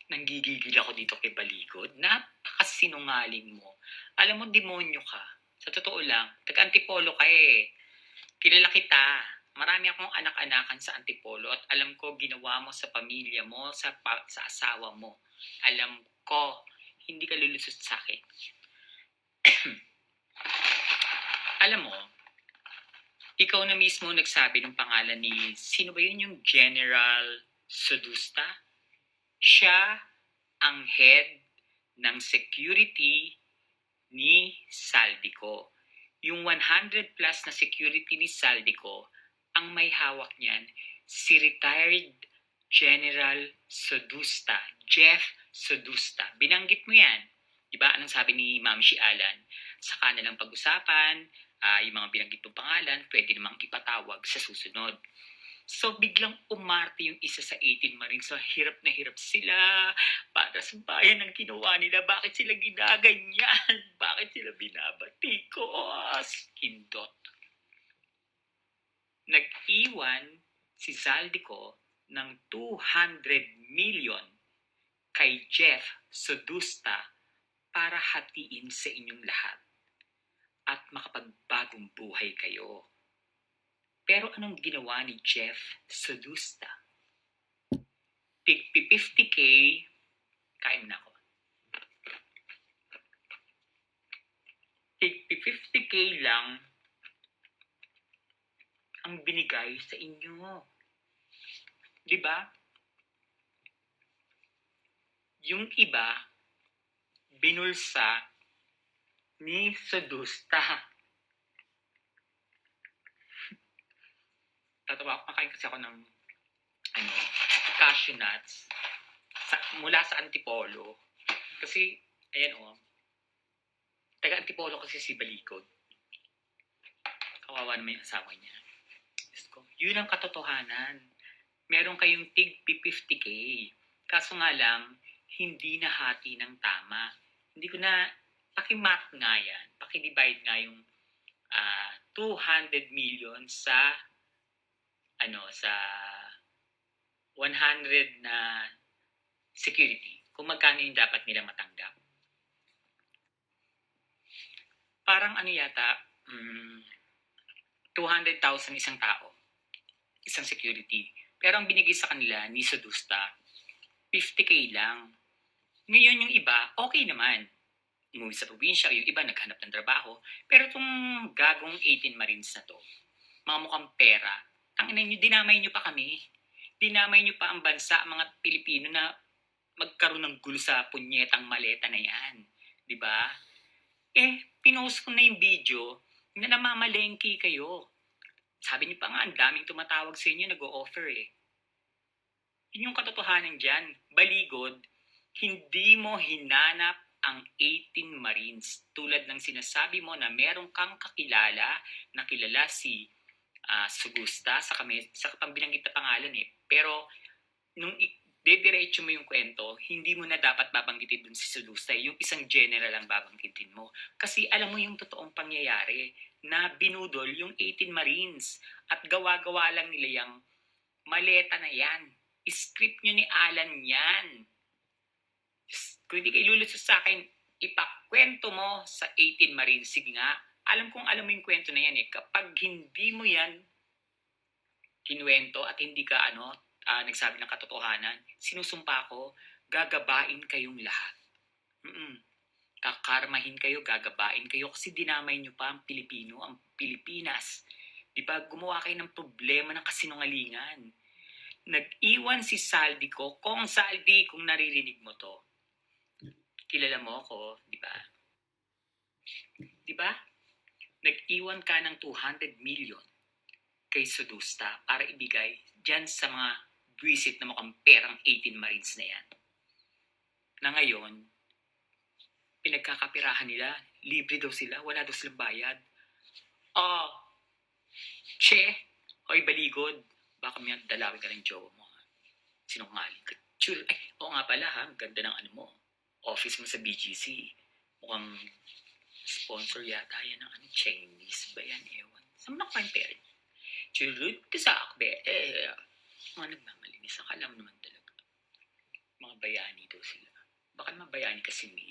Nanggigigil ako dito kay Balikod. Napakasinungaling mo. Alam mo, demonyo ka. Sa totoo lang, taga-Antipolo ka eh. Kilala kita. Marami akong anak-anakan sa Antipolo at alam ko ginawa mo sa pamilya mo, sa asawa mo. Alam ko, hindi ka lulusot sa akin. Alam mo, ikaw na mismo nagsabi ng pangalan ni, sino ba yun, yung General Sodusta? Siya ang head ng security ni Saldico. Yung 100 plus na security ni Saldico, ang may hawak niyan, si retired General Sodusta, Jeff Sodusta. Binanggit mo yan. Diba? Anong sabi ni Ma'am si Alan? Sa kanilang pag-usapan, yung mga binanggit mong pangalan, pwede namang ipatawag sa susunod. So, biglang umarte yung isa sa 18 Marines. So, hirap na hirap sila para sa bayan ng ginawa nila. Bakit sila ginaganyan? Bakit sila binabatikos? Hindot. Nag-iwan si Zaldico ng 200 million kay Jeff Sodusta para hatiin sa inyong lahat at makapagbagong buhay kayo. Pero anong ginawa ni Jeff Sodusta? Tig 50K, kain na ako. Tig 50K lang ang binigay sa inyo. Diba? Yung iba, binulsa ni Sodusta. Tatawa ako, makain kasi ako ng cashew nuts mula sa Antipolo. Kasi, ayan taga Antipolo kasi si Balikod. Kawawa naman yung asawa niya. Yun ang katotohanan. Meron kayong tig 50K. Kaso nga lang, hindi nahati ng tama. Hindi ko na, pakimath nga yan. Pakidivide nga yung 200 million sa 100 na security. Kung magkano yung dapat nila matanggap. Parang yata, 200,000 isang tao. Isang security. Pero ang binigay sa kanila ni Sodusta, 50K lang. Ngayon yung iba, okay naman. Umuwi sa probinsya, yung iba naghanap ng trabaho. Pero itong gagong 18 Marines na to, mga mukhang pera, tangina nyo, dinamay nyo pa kami. Dinamay nyo pa ang bansa, mga Pilipino na magkaroon ng gulo sa punyetang maleta na yan. Diba? Pinost ko na yung video na namamalengke kayo. Sabi niyo pa nga, ang daming tumatawag sa inyo, nag-o-offer Yun yung katotohanan dyan. Baligod, hindi mo hinanap ang 18 Marines. Tulad ng sinasabi mo na meron kang kakilala na kilala si Sugusta sa pambinanggit na pangalan Pero nung dediretso mo yung kwento, hindi mo na dapat babanggitin dun si Sugusta. Yung isang general ang babanggitin mo. Kasi alam mo yung totoong pangyayari na binudol yung 18 Marines at gawa-gawa lang nila yung maleta na yan. Script nyo ni Alan yan. Kung hindi kayo lulusot sa akin, ipakwento mo sa 18 Marines. Sige nga, alam kong alam mo yung kwento na yan Kapag hindi mo yan kinuwento at hindi ka nagsabi ng katotohanan, sinusumpa ko, gagabain kayong lahat. Kakarmahin kayo, gagabain kayo kasi dinamay nyo pa ang Pilipino, ang Pilipinas. Diba, gumawa kayo ng problema ng kasinungalingan. Nag-iwan si Saldico, kung Saldi, kung naririnig mo to, kilala mo ako, diba? Diba? Nag-iwan ka ng 200 million kay Sodusta para ibigay dyan sa mga buwisit na mukhang perang 18 Marines na yan. Na ngayon, pinagkakapirahan nila, libre daw sila, wala daw silang bayad. Hoy Baligod, baka may dalawin ka ng jowa mo. Sinungaling ka. Oo nga pala ganda ng mo. Office mo sa BGC. Mukhang sponsor yata yan ng Chinese ba yan? Ewan. Saan mo nakuha yung pera? Chulud ka sa akbe. Mga nagmamalinis. Alam naman talaga. Mga bayani daw sila. Baka naman bayani kasi May.